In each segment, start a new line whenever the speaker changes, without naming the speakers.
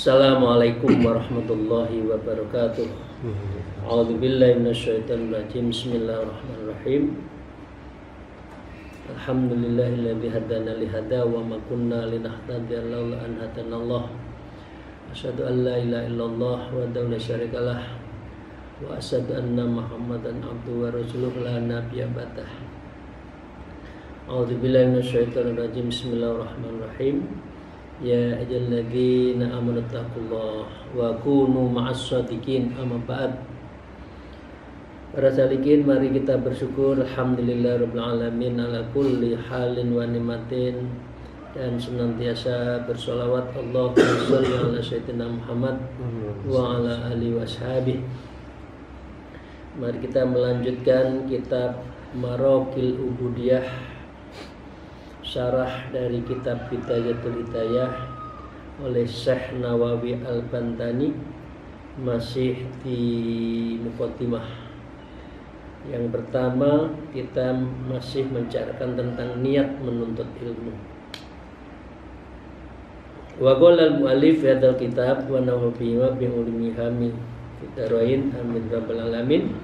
Assalamualaikum warahmatullahi wabarakatuh. A'udzubillahi minasyaitonir rajim. Bismillahirrahmanirrahim. Alhamdulillahilladzi hadana li hada wa ma kunna linahtadiya laula an hadanallah. Asyhadu an la ilaha illallah wa la syarikalah wa asyhadu anna Muhammadan abduhu wa rasuluhu la nabiyya ba'dah. A'udzubillahi minasyaitonir rajim. Bismillahirrahmanirrahim. Ya ayyuhalladzina amanu taqullaha wa kunu ma'as shadiqin. Amma ba'd. Para salikin, mari kita bersyukur alhamdulillahirabbil alamin ala kulli halin wa nimatin, dan senantiasa bersolawat Allahumma sholli ala sayyidina Muhammad wa ala alihi washabihi. Mari kita melanjutkan kitab Maraqil Ubudiyah, syarah dari kitab Bidayatul Hidayah oleh Syekh Nawawi Al-Bantani, masih di muqaddimah. Yang pertama, kita masih membicarakan tentang niat menuntut ilmu. Wa qala al-mu'allif hadzal kitab wa nawbihi bi ulmiha min fitarain amin rabbal alamin.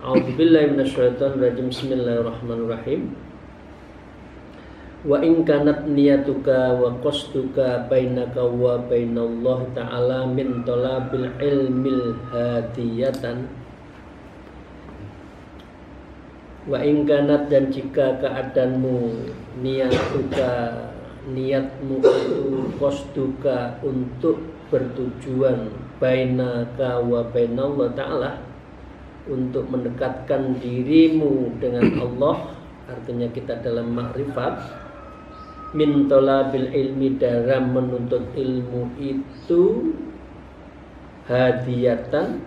A'udzubillahi minasyaitonir rajim. Bismillahirrahmanirrahim. Wa in kanat niyatuka wa qasduka bainaka wa bainallahi ta'ala min talabil ilmil hadiyatan. Wa in kanat, dan jika keadaanmu, niyatuka, niatmu itu, qasduka, untuk bertujuan, bainaka wa bainallahi ta'ala, untuk mendekatkan dirimu dengan Allah, artinya kita dalam makrifat, min talabil ilmi, dalam menuntut ilmu itu, hadiyatan,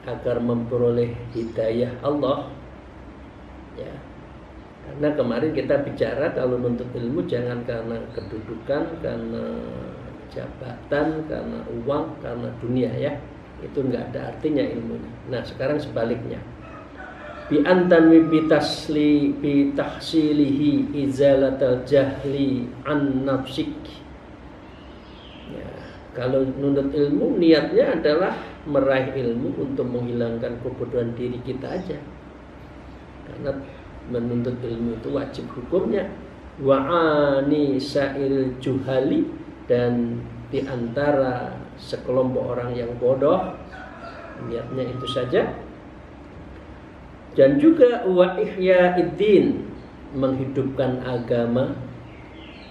agar memperoleh hidayah Allah. Ya, karena kemarin kita bicara kalau menuntut ilmu jangan karena kedudukan, karena jabatan, karena uang, karena dunia, ya, itu nggak ada artinya ilmunya. Nah, sekarang sebaliknya, bi antanwi bi tahsilihi izalatal jahli an nafsik. Ya, kalau menuntut ilmu niatnya adalah meraih ilmu untuk menghilangkan kebodohan diri kita aja. Karena menuntut ilmu itu wajib hukumnya. Wa ani sa'il juhali, dan di antara sekelompok orang yang bodoh, niatnya itu saja. Dan juga wa ihyaiddin, menghidupkan agama,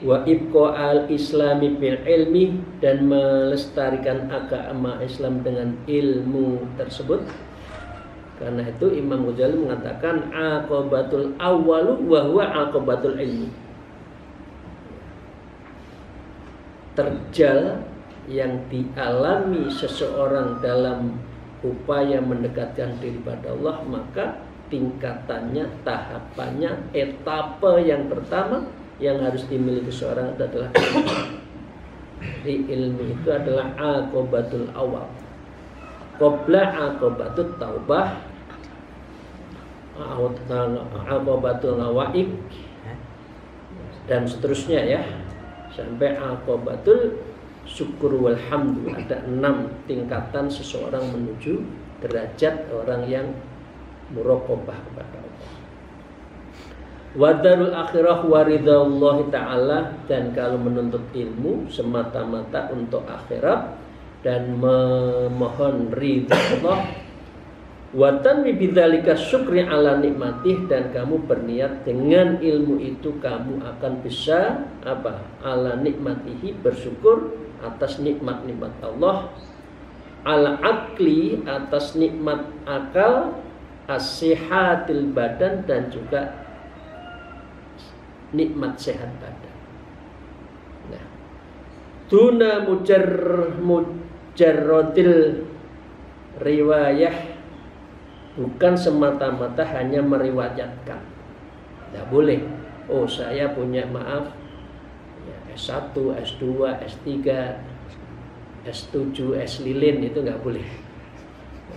wa ibqa'al islami bil ilmi, dan melestarikan agama Islam dengan ilmu tersebut. Karena itu Imam Ghazali mengatakan aqabatul awwalu wa huwa aqabatul ilmi. Terjal yang dialami seseorang dalam upaya mendekatkan diri pada Allah, maka tingkatannya, tahapannya, etapa yang pertama yang harus dimiliki seorang adalah di ilmu itu adalah aqabatul awal, qabla aqabatut taubah, aqabatul nawaib, dan seterusnya, ya, sampai aqabatul syukur walhamdu. Ada 6 tingkatan seseorang menuju derajat orang yang muraqabah kepada Allah. Wadarul akhirah waridallahi ta'ala, dan kalau menuntut ilmu semata-mata untuk akhirat dan memohon ridha Allah. Wa tanwi bidzalika syukri ala nikmatih, dan kamu berniat dengan ilmu itu kamu akan bisa apa? Ala nikmatihi, bersyukur atas nikmat-nikmat Allah, ala akli, atas nikmat akal, as-sihatil badan, dan juga nikmat sehat badan. Nah, tuna mujarrodil riwayah, bukan semata-mata hanya meriwayatkan. Tidak boleh. Oh, saya punya, maaf, S1, S2, S3, S7, S lilin, itu nggak boleh.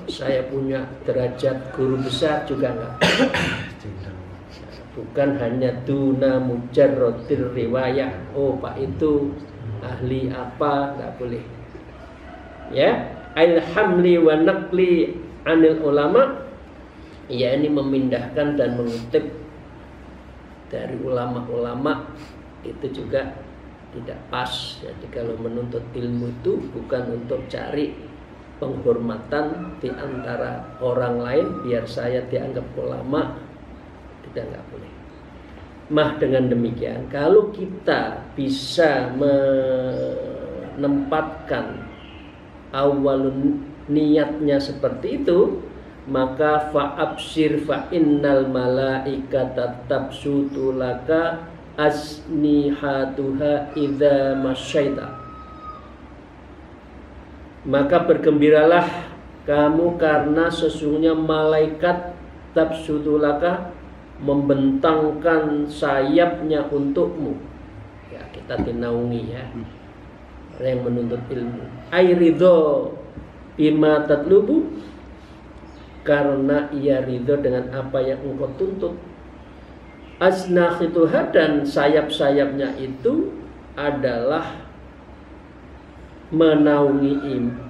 Saya punya derajat guru besar juga nggak. Bukan hanya tuna mujarrodil riwayah. Oh, Pak itu ahli apa, nggak boleh. ya, al-hamli wa naqli anil ulama, yakni memindahkan dan mengutip dari ulama-ulama itu juga tidak pas. Jadi kalau menuntut ilmu itu bukan untuk cari penghormatan di antara orang lain biar saya dianggap ulama, nggak boleh. Mah dengan demikian, kalau kita bisa menempatkan awalun niatnya seperti itu, maka fa'absir fa innal malaikata tabsutu laka asnihatuha idza masyaita. Maka bergembiralah kamu karena sesungguhnya malaikat tabsutu laka membentangkan sayapnya untukmu. Ya, kita dinaungi ya. Orang yang menuntut ilmu. Airidho bima tatlubu, karena ia ridho dengan apa yang engkau tuntut. Asnakhituha, dan sayap-sayapnya itu adalah menaungi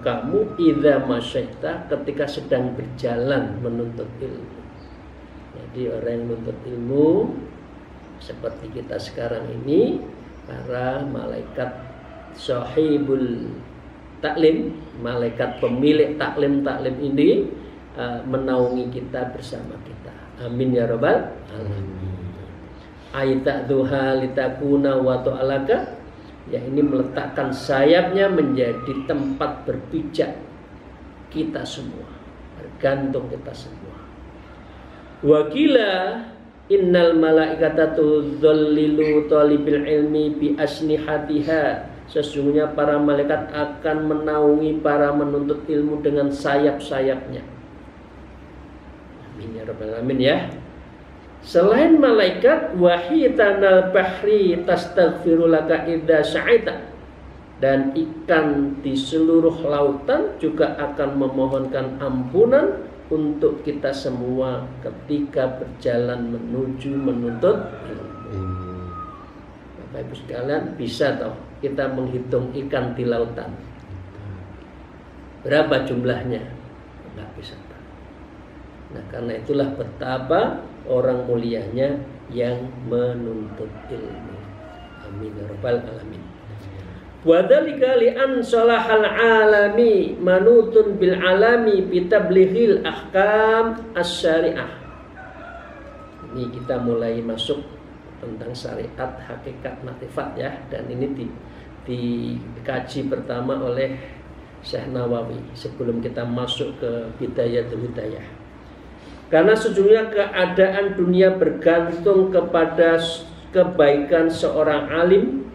kamu idza masyaita, ketika sedang berjalan menuntut ilmu. Jadi orang yang menuntut ilmu seperti kita sekarang ini, para malaikat sahibul taklim, malaikat pemilik taklim ini menaungi kita bersama kita. Amin ya rabbal alamin. Aitadzuha litakuna wa ta'alaka, ya ini meletakkan sayapnya menjadi tempat berpijak kita semua, bergantung kita semua. Wakila innal malaikata tudzallilu talibil ilmi bi asnihatiha, sesungguhnya para malaikat akan menaungi para menuntut ilmu dengan sayap-sayapnya. Amin ya rabbal alamin ya. Selain malaikat, wahitanal bahri tastaghfiru laka idza sa'ita, dan ikan di seluruh lautan juga akan memohonkan ampunan untuk kita semua ketika berjalan menuju menuntut ilmu. Bapak Ibu sekalian, bisa toh kita menghitung ikan di lautan? Berapa jumlahnya? Enggak bisa. Nah, karena itulah betapa orang mulianya yang menuntut ilmu. Amin ya rabbal alamin. Wadzalika li'an salahal alami manutun bil alami bitablighil ahkam asy-syari'ah. Ini kita mulai masuk tentang syariat, hakikat, makrifat ya, dan ini dikaji pertama oleh Syekh Nawawi sebelum kita masuk ke Bidayatul Hidayah. Karena sejujurnya keadaan dunia bergantung kepada kebaikan seorang alim,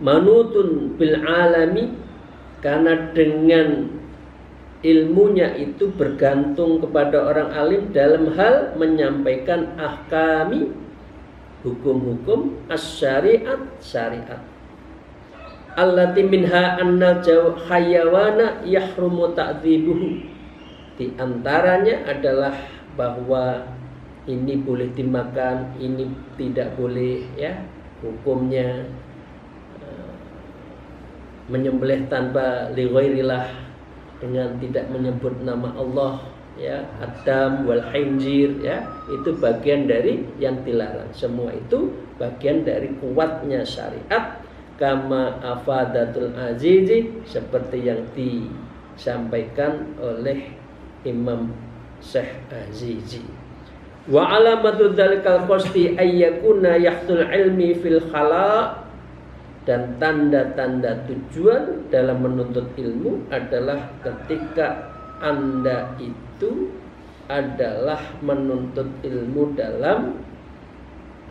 manutun bil alami, karena dengan ilmunya itu bergantung kepada orang alim dalam hal menyampaikan ahkami, hukum-hukum, as-syariat, syariat. Allati minha annal hayawana yahrumu ta'dzibuhu. Di antaranya adalah bahwa ini boleh dimakan, ini tidak boleh ya, hukumnya menyembelih tanpa lighairillah, dengan tidak menyebut nama Allah ya, adam wal khinzir ya, itu bagian dari yang dilarang. Semua itu bagian dari kuatnya syariat, kama afadatul azizi, seperti yang disampaikan oleh Imam Syekh Azizi. Wa alamatu dzalikal qasti ayyakuna yahtul ilmi fil khala, dan tanda-tanda tujuan dalam menuntut ilmu adalah ketika Anda itu adalah menuntut ilmu dalam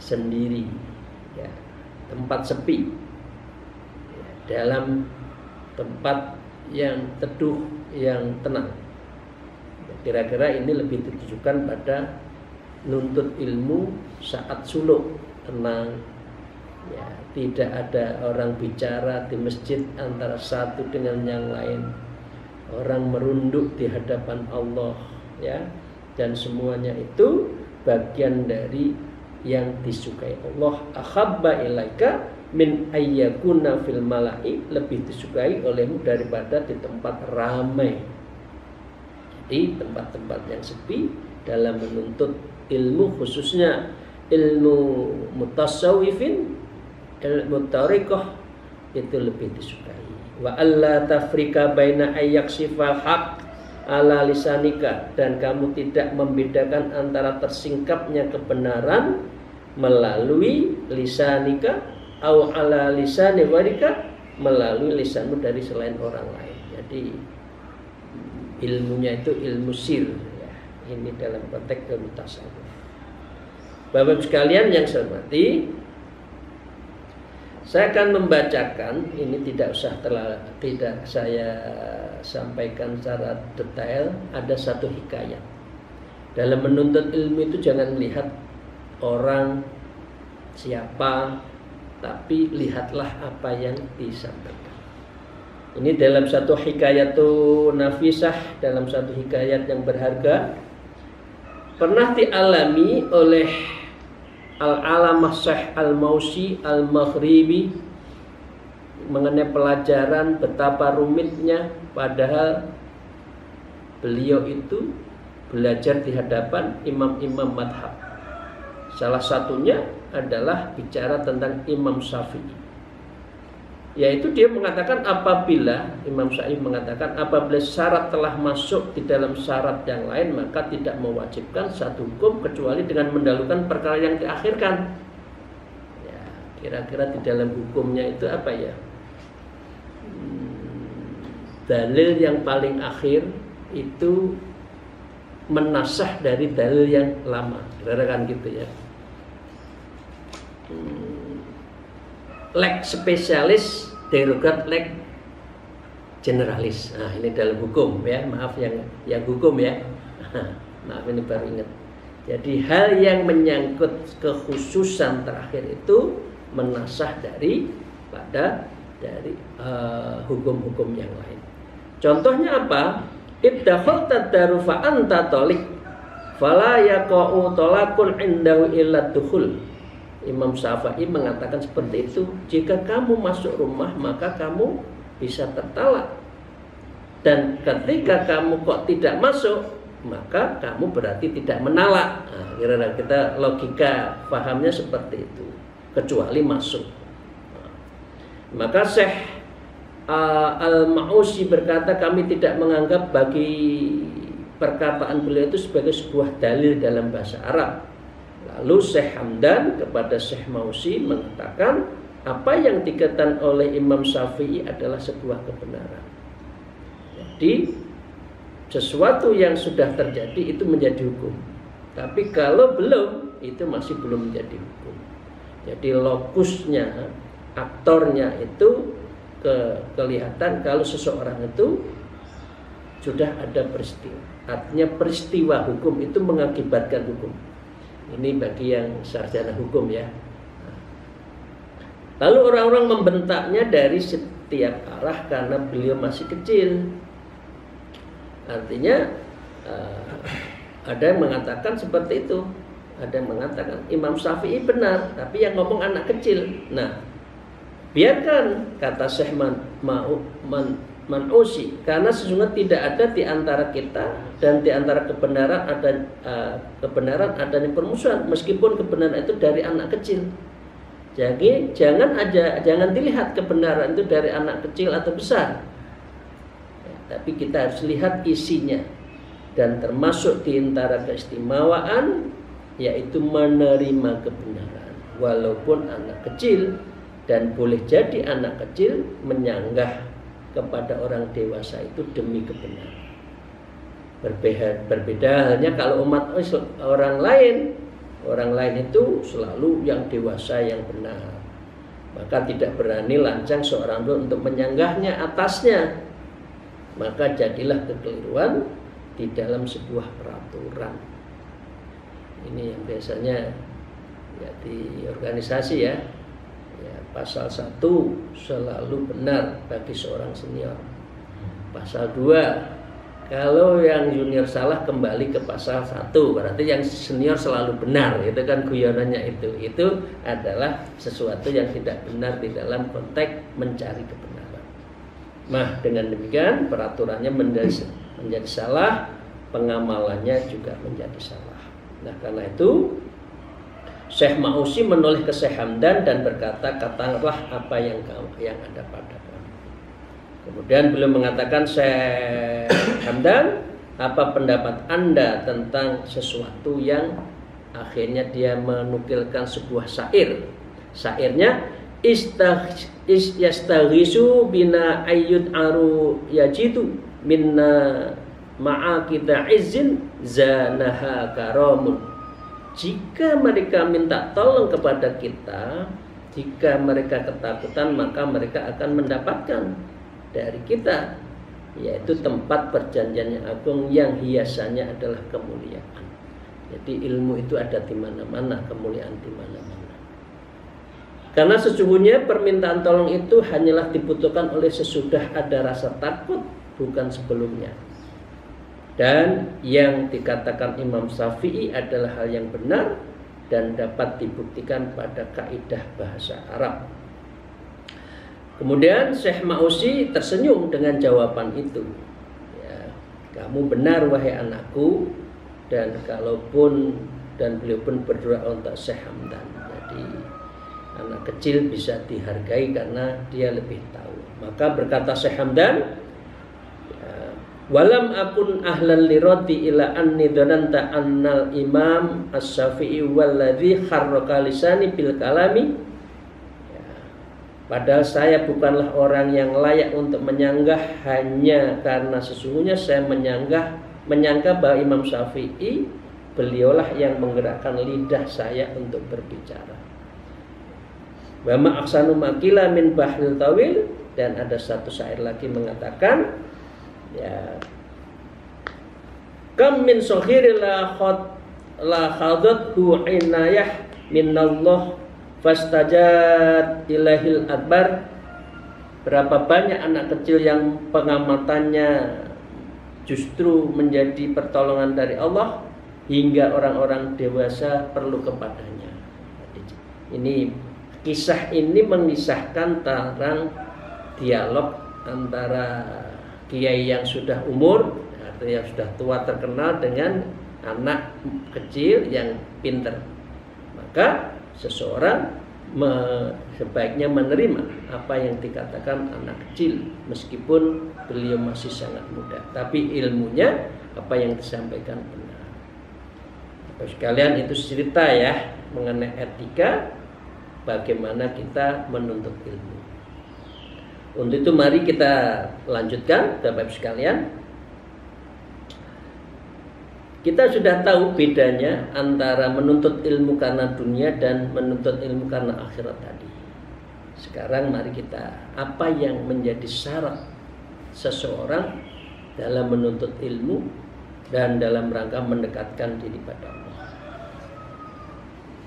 sendiri ya, tempat sepi ya, dalam tempat yang teduh, yang tenang. Kira-kira ini lebih ditujukan pada nuntut ilmu saat suluk, tenang ya, tidak ada orang bicara di masjid antara satu dengan yang lain, orang merunduk di hadapan Allah ya, dan semuanya itu bagian dari yang disukai Allah. Ahabba ilaika min ayyakuna fil mala'i, lebih disukai olehmu daripada di tempat ramai. Jadi tempat-tempat yang sepi dalam menuntut ilmu, khususnya ilmu mutasawwifin, ilmu tariqah, itu lebih disukai. Wa alla tafrika baina ayyaksifal haq ala lisanika, dan kamu tidak membedakan antara tersingkapnya kebenaran melalui lisanika au ala lisani ghairika, melalui lisanmu dari selain orang lain. Jadi ilmunya itu ilmu sir ya. Ini dalam konteks ilmu tasawuf. Bapak sekalian yang saya hormati, saya akan membacakan, ini tidak saya sampaikan secara detail. Ada satu hikayat. Dalam menuntut ilmu itu jangan melihat orang siapa, tapi lihatlah apa yang disampaikan. Ini dalam satu hikayatun nafisah, dalam satu hikayat yang berharga, pernah dialami oleh Al-Alamah Syekh Al-Mausi Al-Maghribi mengenai pelajaran betapa rumitnya, padahal beliau itu belajar di hadapan imam-imam madhab. Salah satunya adalah bicara tentang Imam Syafi'i, yaitu dia mengatakan Imam Syafi'i mengatakan apabila syarat telah masuk di dalam syarat yang lain, maka tidak mewajibkan satu hukum kecuali dengan mendahulukan perkara yang diakhirkan. Ya, kira-kira di dalam hukumnya itu apa ya? Dalil yang paling akhir itu menasah dari dalil yang lama, kira-kira kan gitu ya. Leg spesialis derogat leg generalis. Nah, ini dalam hukum ya, maaf yang hukum ya. Maaf, ini baru ingat. Jadi hal yang menyangkut kekhususan terakhir itu menasah dari hukum-hukum yang lain. Contohnya apa? Iddakhal tadaru fa anta talik fala yaqa'u talaqun indahu illa dukhul. Imam Syafi'i mengatakan seperti itu. Jika kamu masuk rumah, maka kamu bisa tertalak. Dan ketika kamu kok tidak masuk, maka kamu berarti tidak menalak. Nah, kira-kira kita logika pahamnya seperti itu. Kecuali masuk. Maka Syekh Al-Ma'usi berkata, kami tidak menganggap bagi perkataan beliau itu sebagai sebuah dalil dalam bahasa Arab. Lalu Syekh Hamdan kepada Syekh Mausi mengatakan, apa yang dikatakan oleh Imam Syafi'i adalah sebuah kebenaran. Jadi sesuatu yang sudah terjadi itu menjadi hukum. Tapi kalau belum, itu masih belum menjadi hukum. Jadi lokusnya, aktornya itu kelihatan kalau seseorang itu sudah ada peristiwa. Artinya peristiwa hukum itu mengakibatkan hukum. Ini bagi yang sarjana hukum ya. Lalu orang-orang membentaknya dari setiap arah karena beliau masih kecil. Artinya ada yang mengatakan seperti itu. Ada yang mengatakan Imam Syafi'i benar, tapi yang ngomong anak kecil. Nah, biarkan, kata Syekh Manusi, karena sesungguhnya tidak ada di antara kita dan di antara kebenaran adanya permusuhan, meskipun kebenaran itu dari anak kecil. Jadi jangan dilihat kebenaran itu dari anak kecil atau besar, ya, tapi kita harus lihat isinya. Dan termasuk di antara keistimewaan yaitu menerima kebenaran walaupun anak kecil. Dan boleh jadi anak kecil menyanggah kepada orang dewasa itu demi kebenaran. Berbeda halnya kalau umat orang lain itu selalu yang dewasa yang benar. Maka tidak berani lancang seorang itu untuk menyanggahnya atasnya. Maka jadilah kekeliruan di dalam sebuah peraturan. Ini yang biasanya ya di organisasi ya. Pasal 1 selalu benar bagi seorang senior. Pasal 2, Kalau yang junior salah kembali ke pasal 1, berarti yang senior selalu benar. Itu kan guyonannya itu. Itu adalah sesuatu yang tidak benar di dalam konteks mencari kebenaran. Nah, dengan demikian peraturannya menjadi salah, pengamalannya juga menjadi salah. Nah, karena itu Syekh Mausi menoleh ke Syekh Hamdan dan berkata, katakanlah apa yang ada pada kamu. Kemudian beliau mengatakan, Syekh Hamdan, apa pendapat Anda tentang sesuatu yang akhirnya dia menukilkan sebuah syair. Syairnya, yastaghisu bina ayyud aru yajidu minna ma'akida izzin zanaha karamun. Jika mereka minta tolong kepada kita, jika mereka ketakutan, maka mereka akan mendapatkan dari kita, yaitu tempat perjanjian yang agung yang hiasannya adalah kemuliaan. Jadi ilmu itu ada di mana-mana, kemuliaan di mana-mana. Karena sesungguhnya permintaan tolong itu hanyalah dibutuhkan oleh sesudah ada rasa takut, bukan sebelumnya. Dan yang dikatakan Imam Syafi'i adalah hal yang benar dan dapat dibuktikan pada kaidah bahasa Arab. Kemudian Syekh Mausi tersenyum dengan jawaban itu. Ya, kamu benar wahai anakku, dan beliau pun berdoa untuk Syekh Hamdan. Jadi anak kecil bisa dihargai karena dia lebih tahu. Maka berkata Syekh Hamdan, walam akun ahlan lirati ila anni dhananta annal imam as-Syafi'i walladhi kharraka lisani bil kalami. Padahal saya bukanlah orang yang layak untuk menyanggah, hanya karena sesungguhnya saya menyangka bahwa Imam Syafi'i beliaulah yang menggerakkan lidah saya untuk berbicara. Wa ma ahsanu maqila min bahril tawil, dan ada satu syair lagi mengatakan, ya, kam min saghiri la khadathu inayah minallah fastajad ilahil akbar. Berapa banyak anak kecil yang pengamatannya justru menjadi pertolongan dari Allah, hingga orang-orang dewasa perlu kepadanya. Ini kisah ini mengisahkan tentang dialog antara kiai yang sudah umur, artinya sudah tua terkenal, dengan anak kecil yang pintar. Maka seseorang sebaiknya menerima apa yang dikatakan anak kecil, meskipun beliau masih sangat muda, tapi ilmunya apa yang disampaikan benar. Bapak sekalian, itu cerita ya mengenai etika, bagaimana kita menuntut ilmu. Untuk itu mari kita lanjutkan, Bapak sekalian. Kita sudah tahu bedanya antara menuntut ilmu karena dunia dan menuntut ilmu karena akhirat tadi. Sekarang mari kita, apa yang menjadi syarat seseorang dalam menuntut ilmu dan dalam rangka mendekatkan diri pada Allah.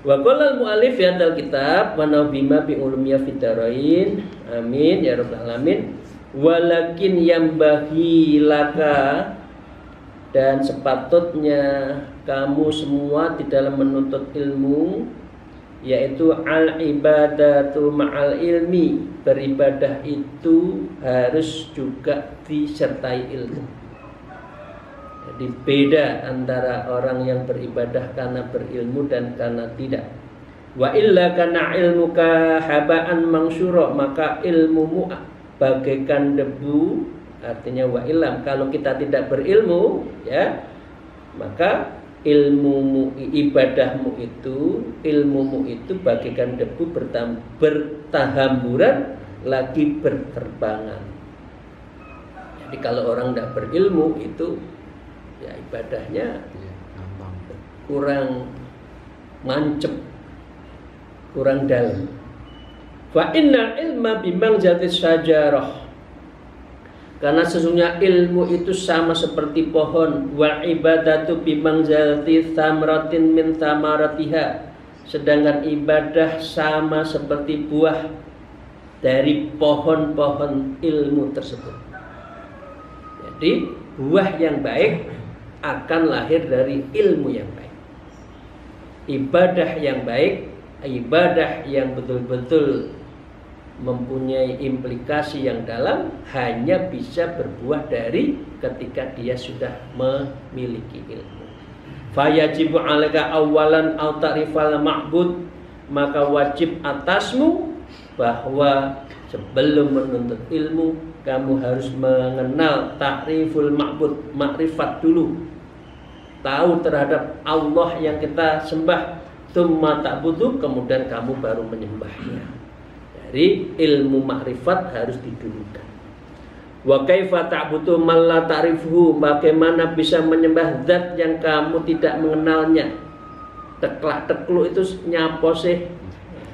Wa qala al-mu'allif fi hadzal kitab wa nabima bi ulumiyya fid darain. Amin ya rabbal alamin. Walakin yambahi laka, dan sepatutnya kamu semua di dalam menuntut ilmu, yaitu al-ibadatu ma'al ilmi, beribadah itu harus juga disertai ilmu. Jadi beda antara orang yang beribadah karena berilmu dan karena tidak. Wa illa kana ilmuka haba'an mansura, maka ilmumu bagaikan debu. Artinya wa ilam, kalau kita tidak berilmu, ya, maka ilmumu, ibadahmu itu, ilmumu itu bagaikan debu bertahamburan lagi berterbangan. Jadi kalau orang tidak berilmu itu, ya ibadahnya kurang mancep, kurang dalam. Fa innal ilma bimangzatis syajarah, karena sesungguhnya ilmu itu sama seperti pohon. Wal ibadatu bimangzalati thamratin min thamaratiha, sedangkan ibadah sama seperti buah dari pohon-pohon ilmu tersebut. Jadi buah yang baik akan lahir dari ilmu yang baik. Ibadah yang baik, ibadah yang betul-betul mempunyai implikasi yang dalam hanya bisa berbuah dari ketika dia sudah memiliki ilmu. Fayajibu 'alaika awalan au ta'rifal ma'bud, maka wajib atasmu bahwa sebelum menuntut ilmu kamu harus mengenal ta'riful ma'bud, makrifat dulu, tahu terhadap Allah yang kita sembah. Tsumma ta'budu, kemudian kamu baru menyembahnya. Dari ilmu makrifat harus didulukan. Wa kaifa ta'budu man la ta'rifuhu, bagaimana bisa menyembah zat yang kamu tidak mengenalnya. Teklak-tekluk itu nyapo sih?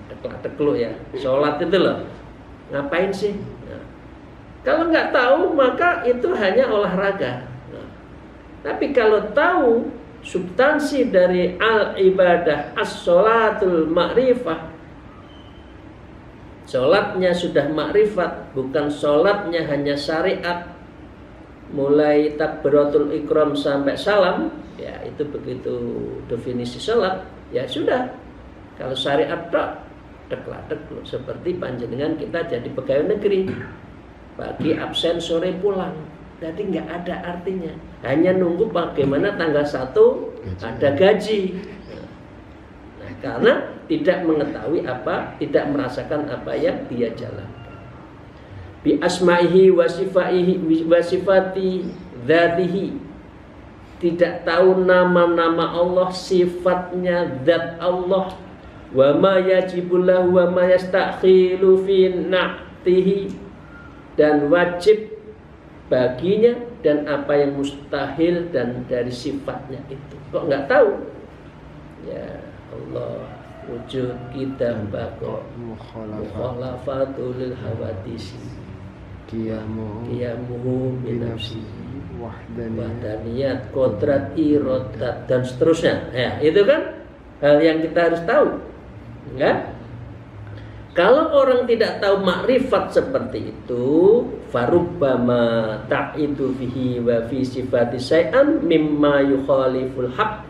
Teklak-tekluk ya. Salat itu loh. Ngapain sih? Nah, kalau nggak tahu maka itu hanya olahraga. Nah, tapi kalau tahu substansi dari al-ibadah as-sholatul ma'rifah, sholatnya sudah makrifat, bukan sholatnya hanya syariat, mulai takbiratul ikram sampai salam, ya itu begitu definisi sholat, ya sudah. Kalau syariat tok, teklak-tekluk seperti panjenengan kita jadi pegawai negeri, pagi absen sore pulang, jadi nggak ada artinya, hanya nunggu bagaimana tanggal 1 ada gaji. Nah, karena tidak mengetahui apa, tidak merasakan apa yang dia jalankan. Bi asma'ihi wa sifati dzatihi, tidak tahu nama-nama Allah, sifatnya zat Allah. Wa ma yajibu lahu wa ma yastakhilu fi na'tihi, dan wajib baginya dan apa yang mustahil dan dari sifatnya itu. Kok nggak tahu? Ya Allah, wujud kita bako mukhalafatul lil hawadisi, qiyamuhu binafsi wahdaniyat kodrat irodat dan seterusnya. Ya, itu kan hal yang kita harus tahu. Enggak? Kalau orang tidak tahu makrifat seperti itu, farubbama ta'idu fihi wa fi sifati syai'an mimma yukhaliful haq,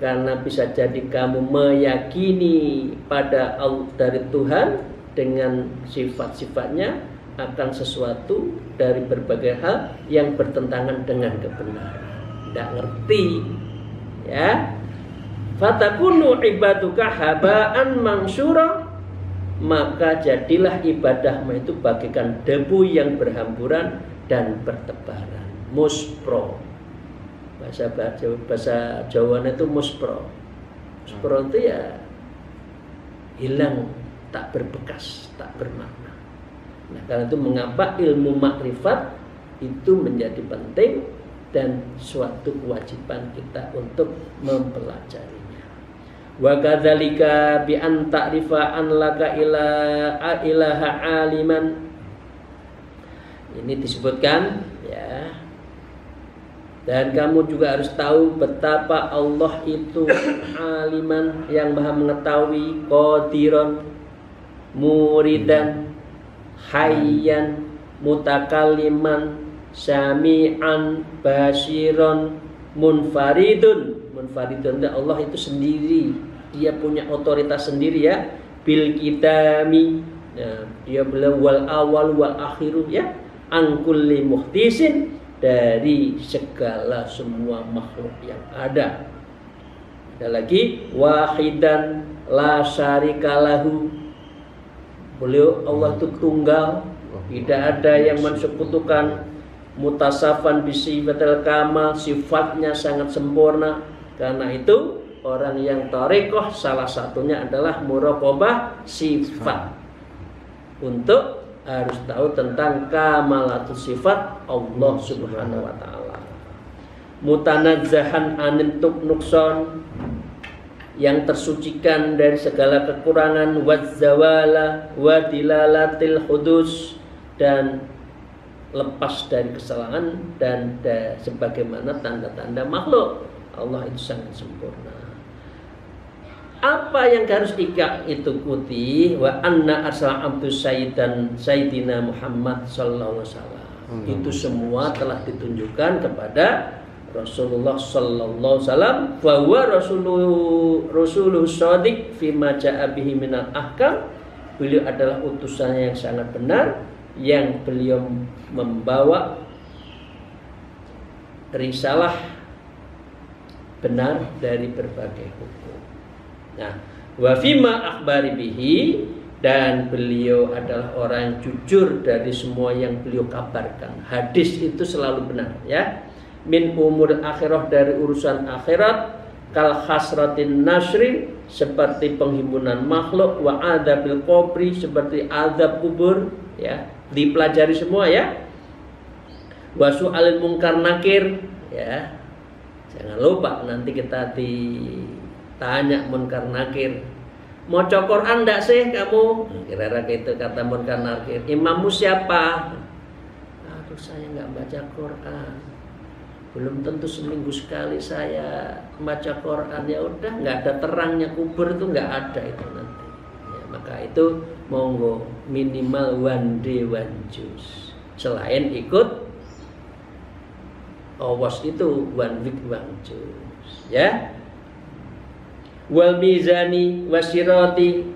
karena bisa jadi kamu meyakini pada Allah dari Tuhan dengan sifat-sifatnya akan sesuatu dari berbagai hal yang bertentangan dengan kebenaran. Tidak ngerti, ya. Fatakunu ibaduka haba'an mansura, maka jadilah ibadahmu itu bagaikan debu yang berhamburan dan bertebaran. Muspro, bahasa Jawa itu muspro. Muspro itu ya hilang, tak berbekas, tak bermakna. Nah, karena itu mengapa ilmu makrifat itu menjadi penting dan suatu kewajiban kita untuk mempelajarinya. Wa kadzalika bi an ta'rifa an laka ilaha aliman. Ini disebutkan, ya. Dan kamu juga harus tahu betapa Allah itu aliman, yang maha mengetahui, qadiran, muridan, hayyan, mutakalliman, sami'an, basiron, munfaridun. Munfaridun, Allah itu sendiri, dia punya otoritas sendiri, ya. Bil kitami, ya, dia bilang wal awal wal akhiru, ya, an kulli muhtisin, dari segala semua makhluk yang ada. Ada lagi wahidan la syarikalahu, beliau Allah itu tunggal, tidak ada yang mensekutukan. Mutasafan bisifatil kamal, sifatnya sangat sempurna. Karena itu orang yang tarekoh salah satunya adalah muraqabah sifat, untuk harus tahu tentang kamalatus sifat Allah Subhanahu wa taala. Mutanazzahan anin nukson, yang tersucikan dari segala kekurangan, wadzawala wa dilalatil hudus, dan lepas dari kesalahan dan sebagaimana tanda-tanda makhluk. Allah itu sangat sempurna. Apa yang harus ikuti? Wa anna arsal abdu sayyidina Muhammad sallallahu alaihi wasallam, Itu semua telah ditunjukkan kepada Rasulullah sallallahu alaihi wasallam, wa huwa rasuluh shadiq fi ma jaa bihi minal ahkam. Beliau adalah utusannya yang sangat benar, yang beliau membawa risalah benar dari berbagai hukum. Nah, wa fima akhbari bihi, dan beliau adalah orang yang jujur dari semua yang beliau kabarkan. Hadis itu selalu benar, ya. Min umur akhirah, dari urusan akhirat, kal khasratin nasri, seperti penghimpunan makhluk, wa adzabil qabri, seperti azab kubur, ya. Dipelajari semua, ya. Wa su'alil munkar nakir, ya. Jangan lupa nanti kita ditanya munkar nakir. Mau Quran enggak sih kamu? Kira-kira gitu kata munkar nakir. Imammu siapa? Aduh, saya enggak baca Quran. Belum tentu seminggu sekali saya baca Quran. Ya udah, enggak ada terangnya kubur itu, enggak ada itu nanti. Ya, maka itu monggo minimal one day one juice. Selain ikut awas itu one week one juice, ya. Wal mizani wasirati,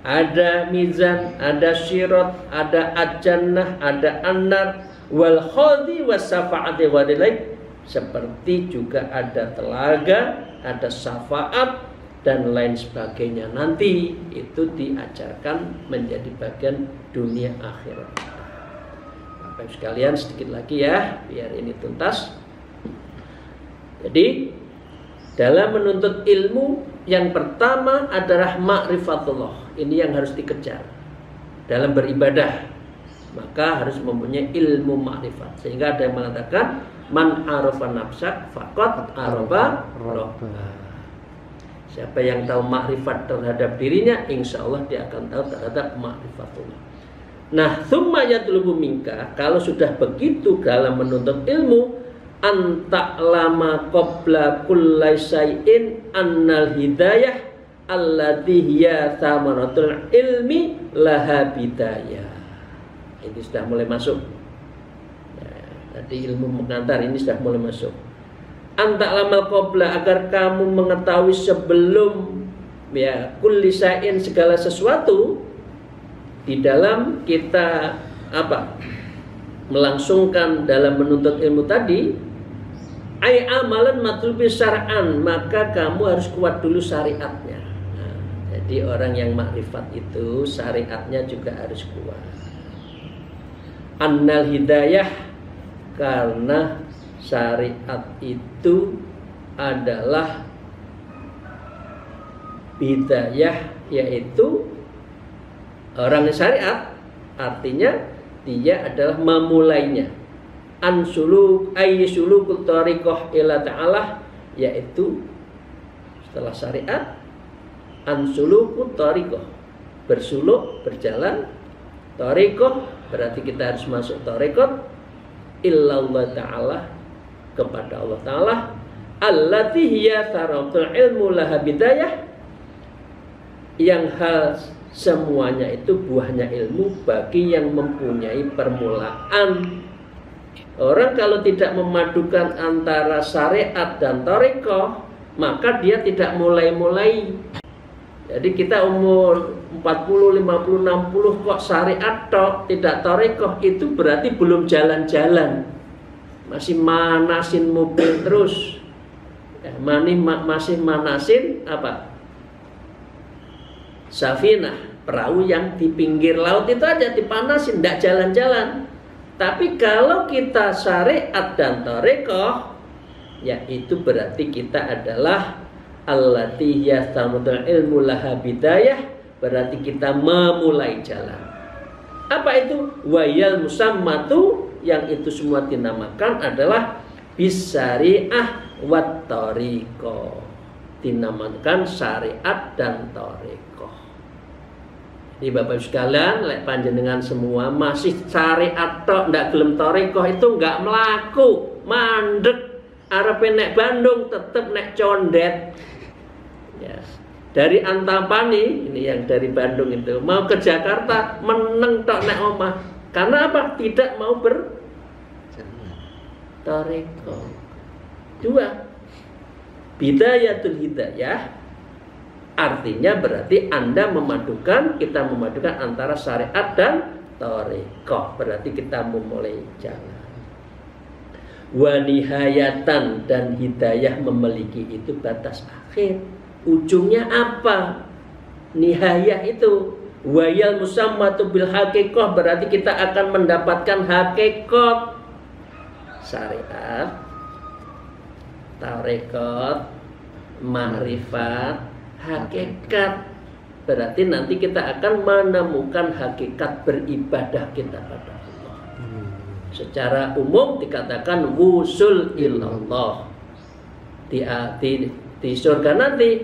ada mizan, ada sirat, ada ajannah, ada annar, wal khadi wasafaati wadilaik, seperti juga ada telaga, ada syafaat dan lain sebagainya. Nanti itu diajarkan menjadi bagian dunia akhirat. Bapak sekalian, sedikit lagi ya biar ini tuntas. Jadi dalam menuntut ilmu, yang pertama adalah ma'rifatullah. Ini yang harus dikejar. Dalam beribadah, maka harus mempunyai ilmu ma'rifat. Sehingga ada yang mengatakan, man arafa nafsak faqad arafa rabbah. Siapa yang tahu ma'rifat terhadap dirinya, insya Allah dia akan tahu terhadap ma'rifatullah. Nah, tsumma yatlubu minka, kalau sudah begitu dalam menuntut ilmu, anta'lama qabla kullai syai'in annal hidayah allati hiya thamaratul ilmi laha bidayah. Ini sudah mulai masuk. Nah, tadi ilmu mengantar, ini sudah mulai masuk. Anta'lama qabla, agar kamu mengetahui sebelum, ya, kulli syai'in, segala sesuatu. Di dalam kita apa? Melangsungkan dalam menuntut ilmu tadi, ai amalan matlubi syar'an, maka kamu harus kuat dulu syariatnya. Nah, jadi orang yang makrifat itu syariatnya juga harus kuat. Annal hidayah, karena syariat itu adalah hidayah, yaitu orang syariat artinya dia adalah memulainya. Ansuluk aysulukut tariqah ila ta'ala, yaitu setelah syariat ansulukut tariqah, bersuluk, berjalan. Tariqah berarti kita harus masuk tariqat illallah ta'ala, kepada Allah ta'ala, allati hiya taratul ilmu laha bidayah, yang hal semuanya itu buahnya ilmu bagi yang mempunyai permulaan. Orang kalau tidak memadukan antara syariat dan thariqah, maka dia tidak mulai-mulai. Jadi kita umur 40, 50, 60 kok syariat tok, tidak thariqah, itu berarti belum jalan-jalan. Masih manasin mobil terus. Masih manasin apa? Safinah, perahu yang di pinggir laut itu aja dipanasin, tidak jalan-jalan. Tapi kalau kita syariat dan thariqah, ya itu berarti kita adalah allati yastamutul ilmu laha bidayah, berarti kita memulai jalan. Apa itu? Wayal musammatu, yang itu semua dinamakan adalah bisyariah wat thariqah, dinamakan syariat dan thariqah. Di Bapak sekalian, lek panjenengan semua masih syariat tok, ndak gelem thariqah, itu nggak melaku, mandek. Arepe nek Bandung tetep nek condet. Ya. Dari Antapani, ini yang dari Bandung itu, mau ke Jakarta meneng tok nek omah. Karena apa? Tidak mau tarekat. Dua, bidayatul hidayah, artinya berarti kita memadukan antara syariat dan tarekat. Berarti kita memulai jalan. Wa nihayatan, dan hidayah memiliki itu batas akhir. Ujungnya apa? Nihayah itu wayal musammatu bil haqiqah, berarti kita akan mendapatkan hakikat syariat, tarekat, ma'rifat, hakikat. Berarti nanti kita akan menemukan hakikat beribadah kita pada Allah. Secara umum dikatakan wusul ilallah. Di surga nanti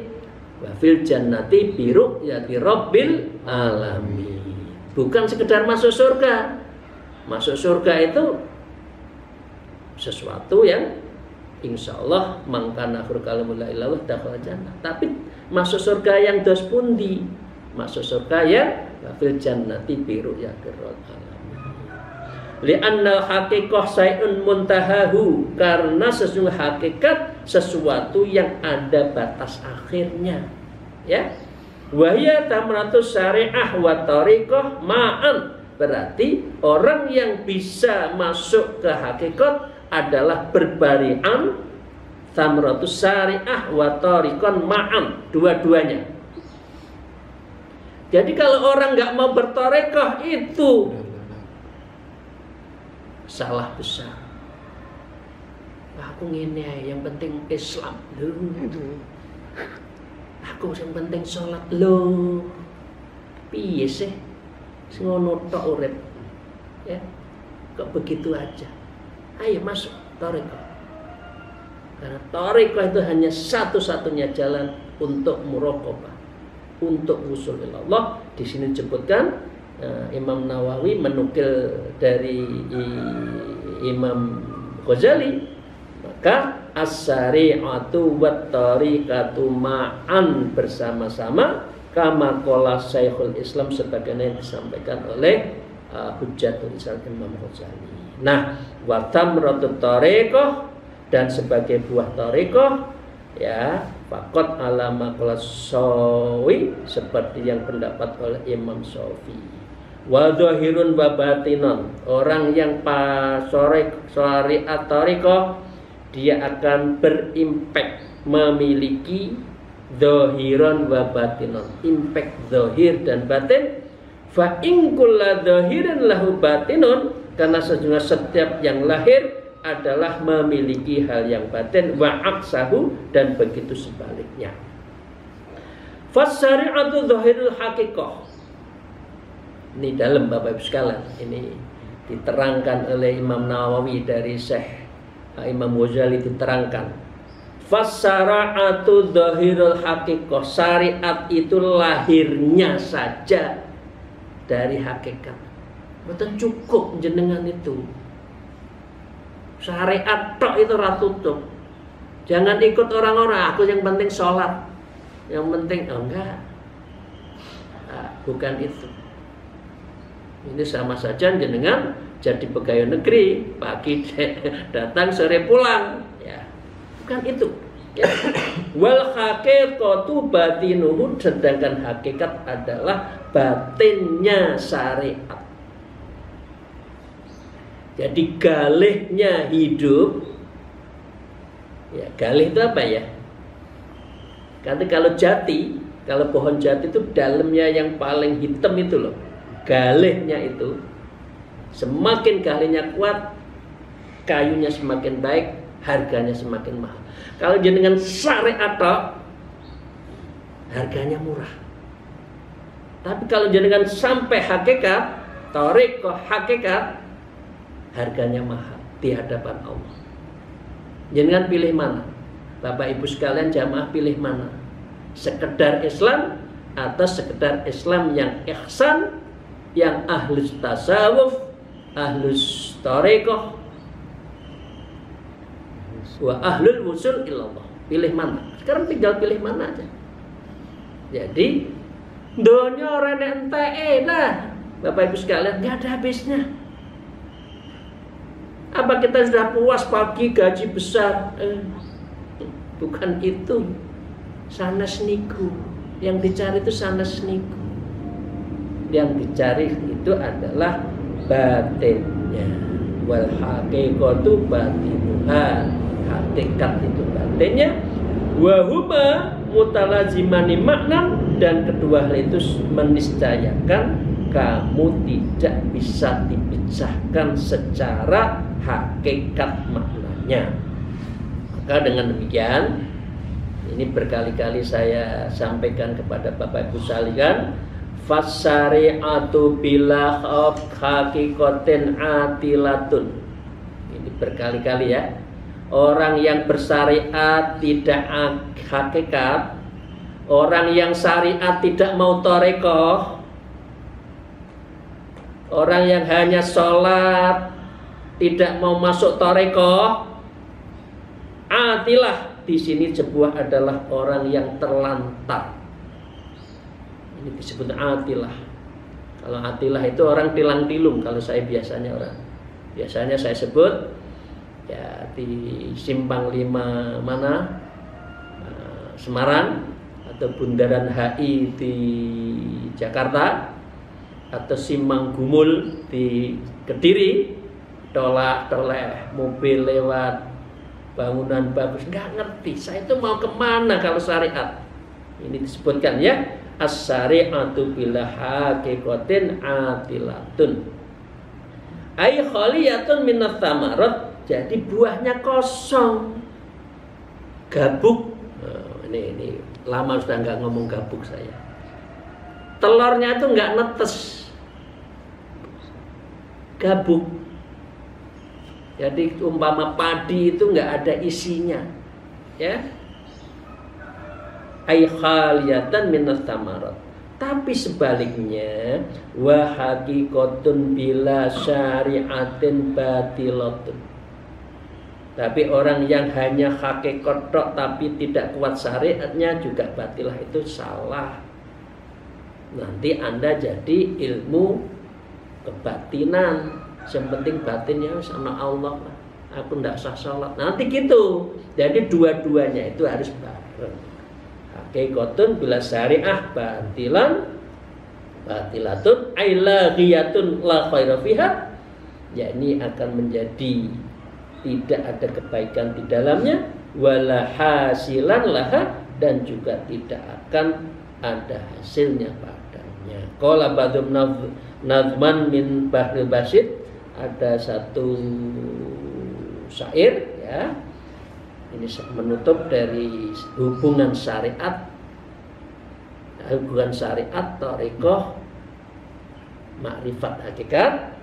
wa fil jannati bi ru'yati rabbil alamin. Bukan sekedar masuk surga. Masuk surga itu sesuatu yang insya Allah mangkana akhir kalamul la ilaha dakhala jannah. Tapi masuk surga yang dos pundi? Masuk surga yang fil jannati bi ru'yati rabbil alamin. Li'anna haqiqah say'un muntahahu, karena sesungguhnya hakikat sesuatu yang ada batas akhirnya, ya. Wa hiya tamratus syari'ah wa tariqah ma'an, berarti orang yang bisa masuk ke hakikat adalah berbarian tamratus syari'ah wa tariqan ma'an, dua-duanya. Jadi kalau orang nggak mau bertarekah itu salah besar. Aku ngene yang penting Islam lho. Aku yang penting sholat lho. Piye sih? Sing ngono tok urip. Ya. Kok begitu aja? Ayo masuk tarekah. Karena tarekah itu hanya satu-satunya jalan untuk muraqabah, untuk wusul ilallah. Di sini disebutkan Imam Nawawi menukil dari Imam Ghazali, maka as-syari'atu wat tariqatu ma'an, bersama-sama, kama qala Syekhul Islam, sebagaimana yang disampaikan oleh Hujjatul Islam Imam Ghazali. Nah, wa tamratut tariqah, dan sebagai buah tariqah, ya, faqat alama qala Shawi, seperti yang pendapat oleh Imam Syafi'i. Wa dhahirun wa batinon, orang yang syariat tariqah, dia akan berimpact, memiliki dhahiran wa batinon, impact zahir dan batin. Fa in kullu dhahirin lahu batinun, karena sesungguhnya setiap yang lahir adalah memiliki hal yang batin, wa aksahu, dan begitu sebaliknya. Fasyari'atu dhahirul haqiqah. Ini dalam Bapak Ibu sekalian, ini diterangkan oleh Imam Nawawi dari Syekh Imam Ghazali, diterangkan. Fasyara'atu dhahirul haqiqah, syariat itu lahirnya saja dari hakikat. Betul cukup jenengan itu. Syariat tok itu ratutup. Jangan ikut orang-orang, aku yang penting sholat, yang penting enggak. Nah, bukan itu. Ini sama saja jenengan jadi pegawai negeri, pagi datang sore pulang, ya. Bukan itu. Ya. Wal haqiqatu batinuhu, sedangkan hakikat adalah batinnya syariat. Jadi galihnya hidup, ya, galih itu apa ya? Karena kalau jati, kalau pohon jati itu dalamnya yang paling hitam itu loh. Galihnya itu, semakin galihnya kuat, kayunya semakin baik, harganya semakin mahal. Kalau jenengan syariat tok, harganya murah. Tapi kalau jenengan sampai hakikat, thariqah hakikat, harganya mahal di hadapan Allah. Jenengan pilih mana? Bapak Ibu sekalian jamaah, pilih mana? Sekedar Islam atau sekedar Islam yang ihsan, yang ahlus tasawuf, ahlus thariqah, wa ahlul wusul ilallah. Pilih mana? Sekarang tinggal pilih mana aja. Jadi donya rene ente lah Bapak Ibu sekalian, nggak ada habisnya. Apa kita sudah puas pagi gaji besar? Bukan itu. Sanes niku. Yang dicari itu sanes niku. Yang dicari itu adalah batinnya. Wal haqiqatu batinuha. Hakikat itu batinnya. Wa huma mutalazimani makna, dan kedua hal itu meniscayakan kamu tidak bisa dipisahkan secara hakikat maknanya. Maka dengan demikian, ini berkali-kali saya sampaikan kepada Bapak Ibu sekalian, fasyari'atu bila hakikatin atilatun. Ini berkali-kali ya. Orang yang bersyariat tidak hakikat, orang yang syariat tidak mau torekoh, orang yang hanya sholat tidak mau masuk torekoh, atilah di sini sebuah adalah orang yang terlantar. Ini disebut atilah. Kalau atilah itu orang tilang-tilung. Kalau saya biasanya saya sebut ya di Simpang 5 mana Semarang, atau Bundaran HI di Jakarta, atau Simpang Gumul di Kediri, tolak-toleh mobil lewat, bangunan bagus, nggak ngerti saya itu mau kemana kalau syariat. Ini disebutkan ya, as-syari'atu bila haqiqatin atilatun ay khaliyatun minats thamarat. Jadi buahnya kosong, gabuk. Ini lama sudah nggak ngomong gabuk saya. Telurnya itu nggak netes, gabuk. Jadi umpama padi itu nggak ada isinya, ya. Ay khaliyatan minats thamarat. Tapi sebaliknya, wa haqiqatun bila syari'atin batilatun. Tapi orang yang hanya hakikat tok tapi tidak kuat syariatnya juga batilah, itu salah. Nanti Anda jadi ilmu kebatinan. Yang penting batinnya sama Allah lah. Aku tidak sah sholat. Nanti gitu. Jadi dua-duanya itu harus bareng. Hakikatun bila syariah batilatun ay laghiyatun la khaira fiha. Ya, ini akan menjadi tidak ada kebaikan di dalamnya, wala hasilan laha, dan juga tidak akan ada hasilnya padanya. Qala ba'dhum nazman min Bahril Basit, ada satu syair ya. Ini menutup dari hubungan syariat, thariqah, ma'rifat hakikat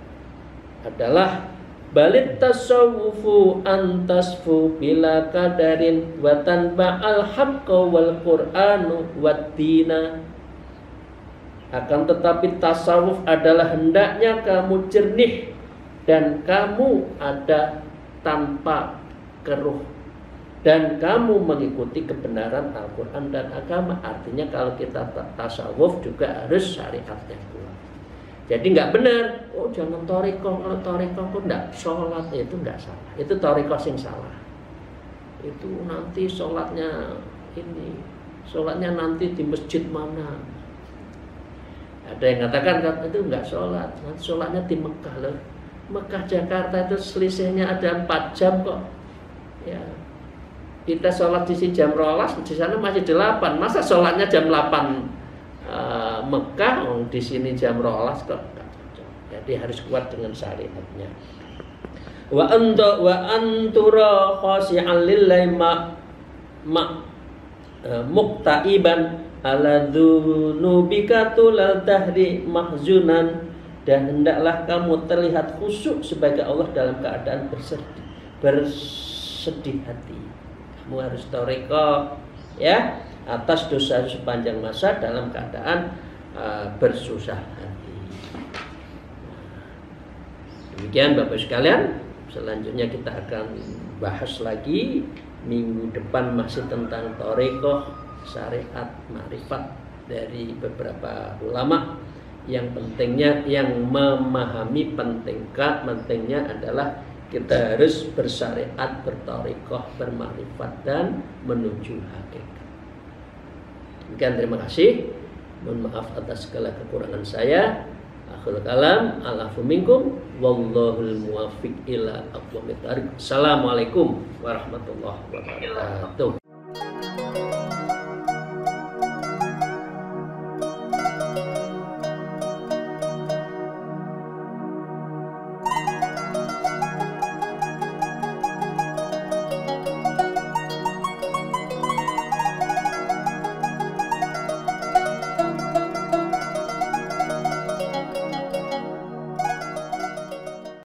adalah balit tasawufu antasfu bila kadarin wa tanba'al haqqa wal qur'anu wad dina. Akan tetapi tasawuf adalah hendaknya kamu jernih dan kamu ada tanpa keruh, dan kamu mengikuti kebenaran Al-Quran dan agama. Artinya kalau kita tasawuf juga harus syariatnya kuat. Jadi nggak benar, oh jangan thariqah, kalau thariqah kok nggak sholat, itu nggak salah. Itu thariqah sing salah. Itu nanti sholatnya nanti di masjid mana. Ada yang katakan itu nggak sholat, nanti sholatnya di Mekah loh. Mekah Jakarta itu selisihnya ada 4 jam kok. Ya, kita sholat di sini jam 12, di sana masih 8. Masa sholatnya jam 8 Mekah, di sini jam 12 kok. Jadi harus kuat dengan syariatnya. Wa antura khashi'an lillahi muqtaiban ala dzunubika tulal dahri mahzunan, dan hendaklah kamu terlihat khusyuk sebagai Allah dalam keadaan bersedih hati. Kamu harus thariqah ya, atas dosa sepanjang masa dalam keadaan bersusah hati. Demikian Bapak sekalian, selanjutnya kita akan bahas lagi minggu depan masih tentang thariqah, syariat, ma'rifat dari beberapa ulama. Yang pentingnya, yang memahami pentingnya adalah kita harus bersyariat, berthariqah, bermakrifat dan menuju hakikat. Demikian, terima kasih. Mohon maaf atas segala kekurangan saya. Akhirul kalam, alafu minkum, wallahul muwaffiq ila aqwamit thariq. Assalamualaikum warahmatullahi wabarakatuh.